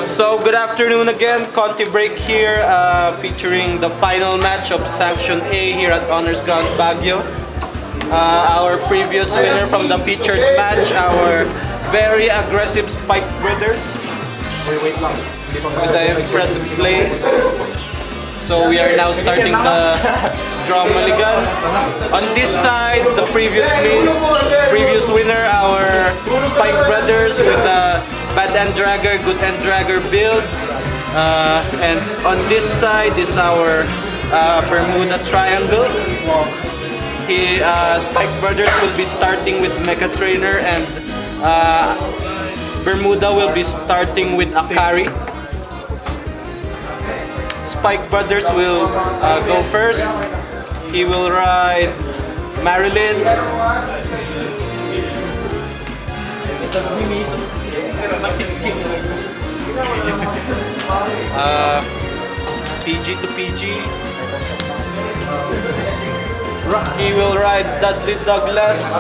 So good afternoon again, ContiBreak here, featuring the final match of Sanctioned A here at Honors Ground Baguio. Our previous winner from the featured match, our very aggressive Spike Brothers, with the impressive plays. So we are now starting the draw maligan. On this side, the previous winner, our Spike Brothers with the bad end dragger, good end dragger build. And on this side is our Bermuda triangle. Spike Brothers will be starting with Mecha Trainer, and Bermuda will be starting with Akari. Spike Brothers will go first. He will ride Marilyn. PG to PG. He will ride Dudley Douglas.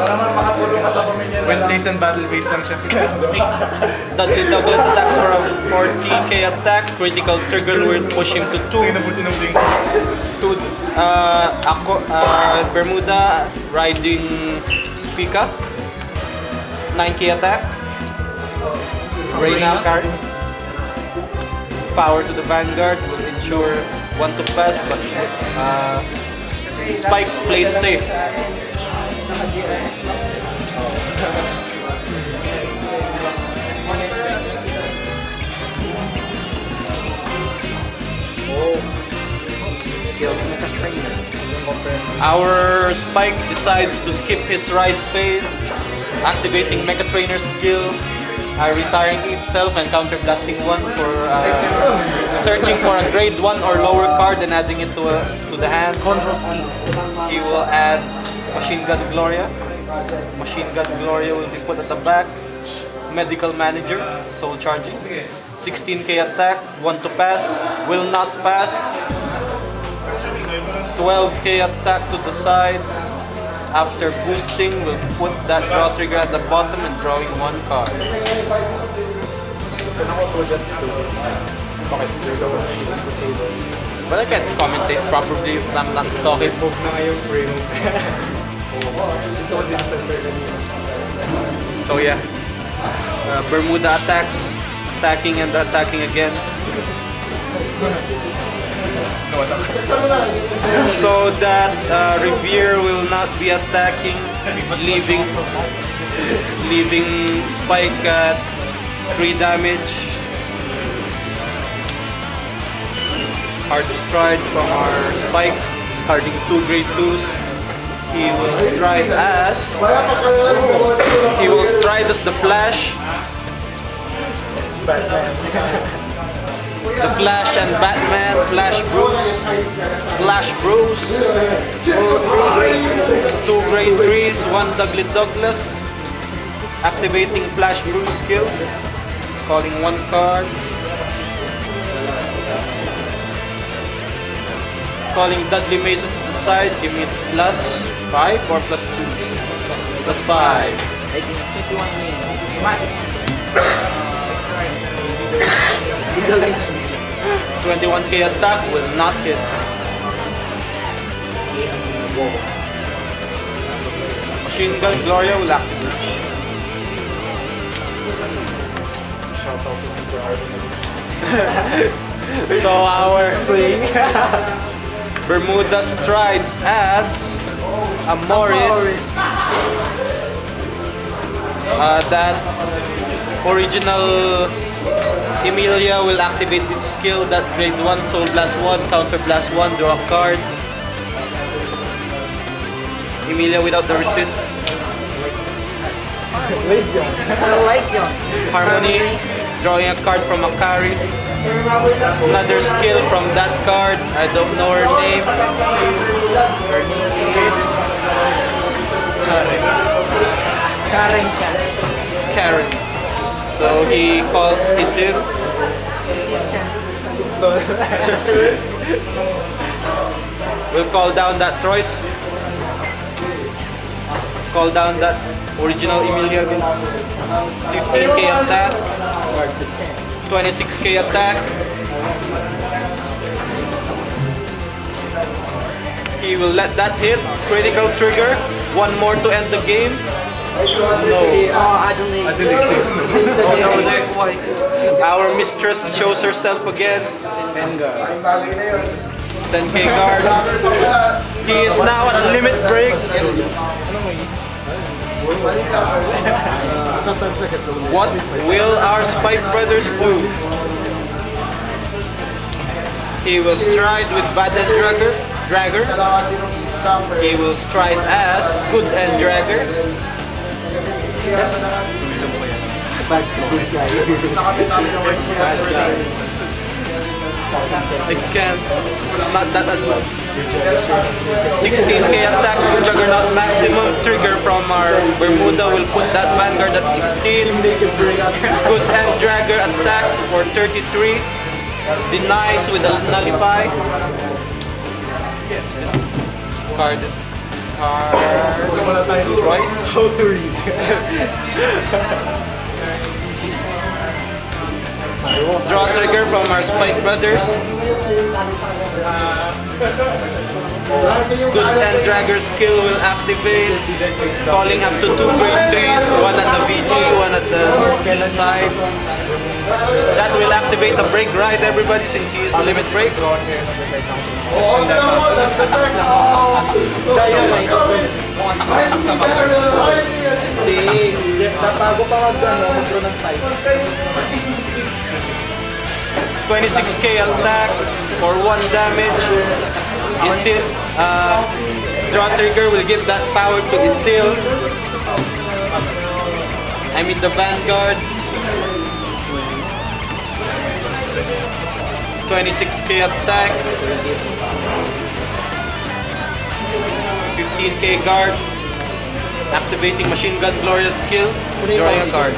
When placed on battle phase lang siya. Dudley Douglas attacks for a 40k attack. Critical trigger will push him to 2. Bermuda riding Spica. 9k attack. Reina card. Power to the Vanguard will ensure 1 to pass, but Spike plays safe. Our Spike decides to skip his right phase, activating Mecha Trainer's skill, retiring himself and counterblasting 1 for searching for a grade 1 or lower card and adding it to the hand. He will add Machine Gun Gloria. Machine Gun Gloria will be put at the back. Medical Manager, Soul Charging. 16k attack, 1 to pass, will not pass. 12k attack to the side. After boosting, we'll put that draw trigger at the bottom and drawing 1 card. But I can't commentate properly if I'm not talking. So yeah, Bermuda attacks, attacking and attacking again. So that Riviere will not be attacking, leaving Spike at 3 damage. Hard stride from our Spike, discarding 2 grade 2s. He will stride as the Flash. The Flash and Batman, Flash Bruce, 2 grade 3s, 1 Dudley Douglas, activating Flash Bruce skill, calling 1 card, calling Dudley Mason to the side, give me +5 or +2? +5. Taking 21k attack will not hit. Machine Gun Gloria will activate. So our Bermuda strides as a Morris. That original Emilia will activate its skill, that grade 1, Soul Blast 1, Counter Blast 1, draw a card. Emilia without the resist. Harmony, drawing a card from Akari. Another skill from that card, I don't know her name. Her name is Karen. So he calls it in. We'll call down that Troy's. Call down that original Emilia again. 15k attack. 26k attack. He will let that hit. Critical trigger. One more to end the game. No. Adelaide says no. Our mistress shows herself again. 10k guard. He is now at limit break. What will our Spike Brothers do? He will stride with Bad and Dragger. He will stride as Good and Dragger. I can't. Not that advanced. 16k attack from Juggernaut maximum. Trigger from our Bermuda will put that Vanguard at 16. Good and Dragger attacks for 33. Denies with a nullify. Discard. Twice. How to read? Draw trigger from our Spike Brothers. Good and Dragger skill will activate, calling up to 2 Great Trees, one at the VG, one at the side. That will activate the break ride, everybody, since he is limit break. Napago pa mag-draw ng type. 26k attack for 1 damage. Intil, draw trigger will give that power to Intil. I mean the Vanguard. 26k attack. 15k guard. Activating Machine Gun Glorious skill. Drawing a card.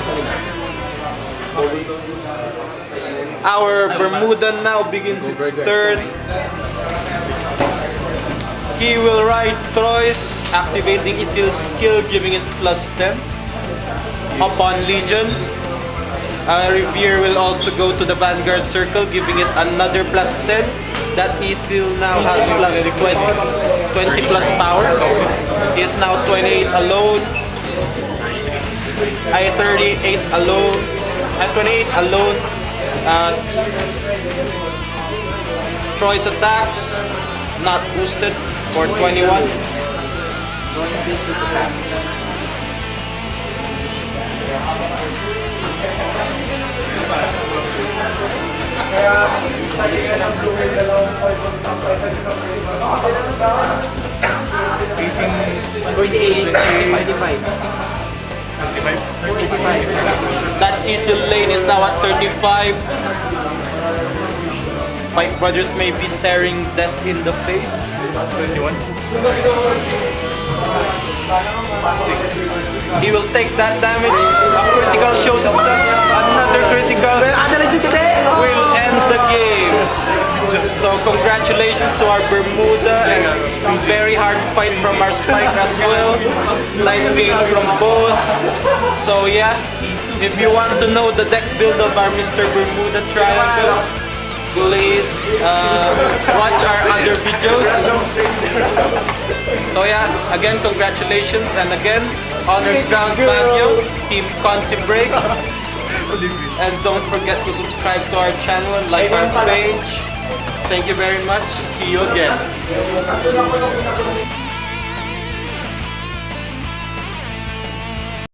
Our Bermuda now begins its turn. He will ride Troyes, activating Itil's skill, giving it +10. Upon Legion, Riviere will also go to the Vanguard circle, giving it another +10. That Itil now has +20, 20 plus power. He is now 28 alone. I 38 alone. At 28 alone. Troy's attacks not boosted for 21. That Itil lane is now at 35. Spike Brothers may be staring death in the face. 21. He will take that damage. A critical shows itself. Another critical will end the game. So congratulations to our Bermuda and very hard fight from our Spike as well. Nice game from both. So yeah, if you want to know the deck build of our Mr. Bermuda Triangle, please watch our other videos. So yeah, again congratulations, and again honors ground Baguio, team ContiBreak. And don't forget to subscribe to our channel and like our page. Thank you very much. See you again.